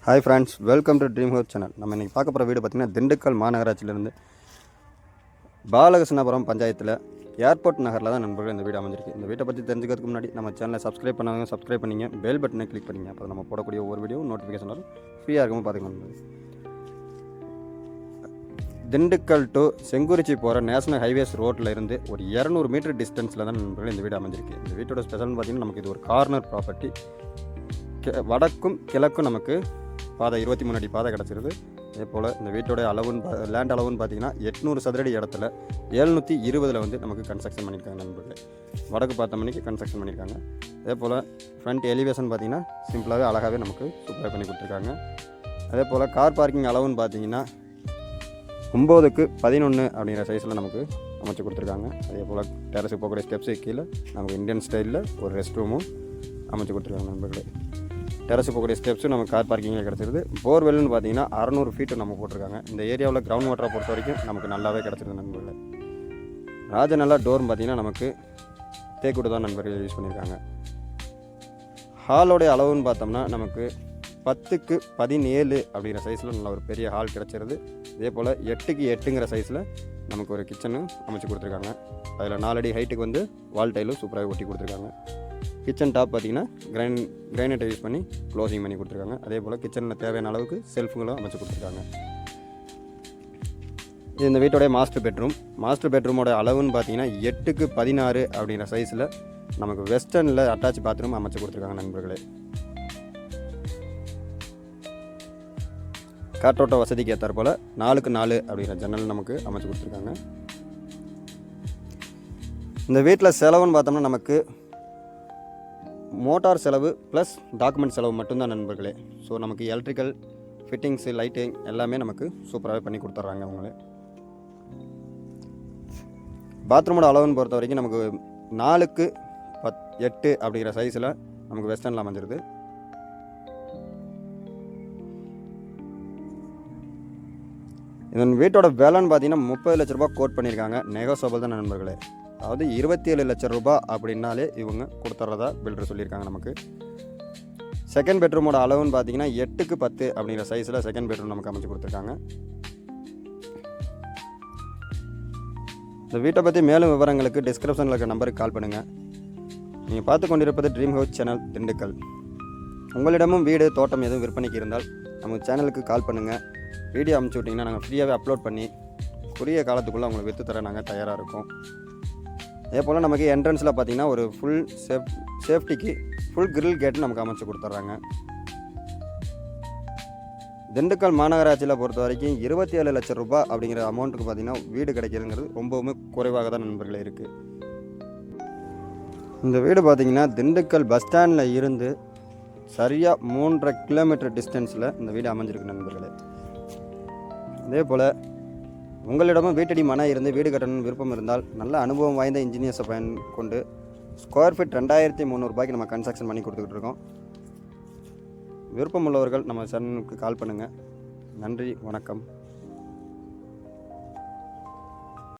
Hi friends, welcome to dream house channel. நம்ம இன்றைக்கி பார்க்க போகிற வீடு பார்த்திங்கன்னா திண்டுக்கல் மாநகராட்சியிலேருந்து பாலகிருஷ்ணபுரம் பஞ்சாயத்தில் ஏர்போர்ட் நகரில் தான் நண்பர்கள் இந்த வீடு அமைஞ்சிருக்கு. இந்த வீட்டை பற்றி தெரிஞ்சுக்கிறதுக்கு முன்னாடி நம்ம சேனலை சப்ஸ்கிரைப் பண்ணாங்க, சப்ஸ்கிரைப் பண்ணிங்க, பெல் பட்டனை கிளிக் பண்ணிங்க. அப்போ நம்ம போடக்கூடிய ஒவ்வொரு வீடியோ நோட்டிஃபிகேஷன் வரும். ஃப்ரீயாக இருக்கும்போது பார்த்துக்கலாம். திண்டுக்கல் டு செங்குறிச்சி போகிற நேஷனல் ஹைவேஸ் ரோட்டில் இருந்து ஒரு 200 மீட்டர் டிஸ்டன்ஸில் தான் நண்பர்கள் இந்த வீடு அமைஞ்சிருக்கு. இந்த வீட்டோட ஸ்பெஷல்னு பார்த்திங்கன்னா நமக்கு இது ஒரு கார்னர் ப்ராப்பர்ட்டி. வடக்கும் கிழக்கும் நமக்கு பாதை 23 அடி பாதை கிடச்சிருது. அதே போல் இந்த வீட்டோட லேண்ட் அளவுன்னு பார்த்தீங்கன்னா 800 சதுரடி இடத்துல 720 வந்து நமக்கு கன்ஸ்ட்ரக்ஷன் பண்ணியிருக்காங்க நண்பர்களே. வடக்கு பார்த்த மணிக்கு கன்ஸ்ட்ரக்ஷன் பண்ணியிருக்காங்க. அதே போல் ஃப்ரண்ட் எலிவேஷன் பார்த்தீங்கன்னா சிம்பிளாகவே அழகாகவே நமக்கு சூப்பராக பண்ணி கொடுத்துருக்காங்க. அதே போல் கார் பார்க்கிங் அளவுன்னு பார்த்தீங்கன்னா 9க்கு 11 அப்படிங்கிற சைஸில் நமக்கு அமைச்சு கொடுத்துருக்காங்க. அதே போல் டெரஸுக்கு போகக்கூடிய ஸ்டெப்ஸு கீழே நமக்கு இந்தியன் ஸ்டைலில் ஒரு ரெஸ்ட் ரூமும் அமைச்சு கொடுத்துருக்காங்க நண்பர்களே. டெரஸு போகக்கூடிய ஸ்டெப்ஸும் நம்ம கார் பார்க்கிங்கில் கிடச்சிருது. போர்வெல்னு பார்த்தீங்கன்னா 600 ஃபீட்டு நம்ம போட்டிருக்காங்க. இந்த ஏரியாவில் கிரவுண்ட் வாட்டரை பொறுத்த வரைக்கும் நமக்கு நல்லாவே கிடச்சிருது நண்பர்கள். ராஜநல்லா டோர்னு பார்த்தீங்கன்னா நமக்கு தேக்குடு தான் நண்பர்கள் யூஸ் பண்ணியிருக்காங்க. ஹாலோடைய அளவுன்னு பார்த்தோம்னா நமக்கு 10க்கு 17 அப்படிங்கிற சைஸில் நல்ல ஒரு பெரிய ஹால் கிடச்சிருது. இதே போல் 8க்கு 8ங்கிற சைஸில் நமக்கு ஒரு கிச்சனும் அமைச்சு கொடுத்துருக்காங்க. அதில் 4 அடி ஹைட்டுக்கு வந்து வால் டைலும் சூப்பராக ஒட்டி கொடுத்துருக்காங்க. கிச்சன் டாப் பார்த்திங்கன்னா கிரைனைட்டை யூஸ் பண்ணி க்ளோசிங் பண்ணி கொடுத்துருக்காங்க. அதே போல் கிச்சனில் தேவையான அளவுக்கு செல்ஃபுங்களும் அமைச்சு கொடுத்துருக்காங்க. இது இந்த வீட்டோடைய மாஸ்டர் பெட்ரூமோட அளவுன்னு பார்த்தீங்கன்னா 8க்கு 16 அப்படிங்கிற சைஸில் நமக்கு வெஸ்டர்னில் அட்டாச் பாத்ரூம் அமைச்சு கொடுத்துருக்காங்க நண்பர்களே. காற்றோட்ட வசதிக்கு ஏற்றார் போல் 4க்கு 4 அப்படிங்கிற ஜன்னல் நமக்கு அமைச்சு கொடுத்துருக்காங்க. இந்த வீட்டில் செலவுன்னு பார்த்தோம்னா நமக்கு மோட்டார் செலவு ப்ளஸ் டாக்குமெண்ட் செலவு மட்டும்தான் நண்பர்களே. ஸோ நமக்கு எலக்ட்ரிக்கல் ஃபிட்டிங்ஸு லைட்டிங் எல்லாமே நமக்கு சூப்பராகவே பண்ணி கொடுத்துட்றாங்க அவங்களே. பாத்ரூமோட அளவுன்னு பொறுத்த வரைக்கும் நமக்கு 4க்கு 8 அப்படிங்கிற சைஸில் நமக்கு வெஸ்டர்னில் அமைஞ்சிருது. இதன் வீட்டோட விலைன்னு பார்த்தீங்கன்னா 30 லட்ச ரூபா கோட் பண்ணியிருக்காங்க. நெகோசியபிள் தான் நண்பர்களே. அதாவது 27 லட்சம் ரூபா அப்படின்னாலே இவங்க கொடுத்துட்றதா பில்டர் சொல்லியிருக்காங்க நமக்கு. செகண்ட் பெட்ரூமோட அளவுன்னு பார்த்தீங்கன்னா 8க்கு 10 அப்படிங்கிற சைஸில் செகண்ட் பெட்ரூம் நமக்கு அமைச்சு கொடுத்துருக்காங்க. இந்த வீட்டை பற்றி மேலும் விவரங்களுக்கு டிஸ்கிரிப்ஷனில் இருக்க நம்பருக்கு கால் பண்ணுங்கள். நீங்கள் பார்த்து கொண்டிருப்பது ட்ரீம் ஹவுஸ் சேனல் திண்டுக்கல். உங்களிடமும் வீடு தோட்டம் எதுவும் விற்பனைக்கு இருந்தால் நம்ம சேனலுக்கு கால் பண்ணுங்கள். வீடியோ அனுப்பிச்சி விட்டிங்கன்னா நாங்கள் ஃப்ரீயாகவே அப்லோட் பண்ணி குறுகிய காலத்துக்குள்ளே அவங்களை விற்று தர நாங்கள் தயாராக இருக்கோம். அதே போல் நமக்கு என்ட்ரன்ஸில் பார்த்திங்கன்னா ஒரு ஃபுல் சேஃப்டிக்கு ஃபுல் கிரில் கேட்டு நமக்கு அமைச்சு கொடுத்துட்றாங்க. திண்டுக்கல் மாநகராட்சியில் பொறுத்த வரைக்கும் 27 லட்சம் ரூபா அப்படிங்கிற அமௌண்ட்டுக்கு பார்த்திங்கன்னா வீடு கிடைக்கிறதுங்கிறது ரொம்பவுமே குறைவாக தான் நண்பர்களே இருக்குது. இந்த வீடு பார்த்திங்கன்னா திண்டுக்கல் பஸ் ஸ்டாண்டில் இருந்து சரியாக 3.5 கிலோமீட்டர் டிஸ்டன்ஸில் இந்த வீடு அமைஞ்சிருக்கு நண்பர்களே. அதே போல் உங்களிடமும் வீட்டடி மனை இருந்து வீடு கட்டணும்னு விருப்பம் இருந்தால் நல்ல அனுபவம் வாய்ந்த இன்ஜினியர்ஸை கொண்டு ஸ்கொயர் ஃபீட் 2300 ரூபாய்க்கு நம்ம கன்ஸ்ட்ரக்ஷன் பண்ணி கொடுத்துக்கிட்டு இருக்கோம். விருப்பம் உள்ளவர்கள் நம்ம சேனலுக்கு கால் பண்ணுங்கள். நன்றி, வணக்கம்.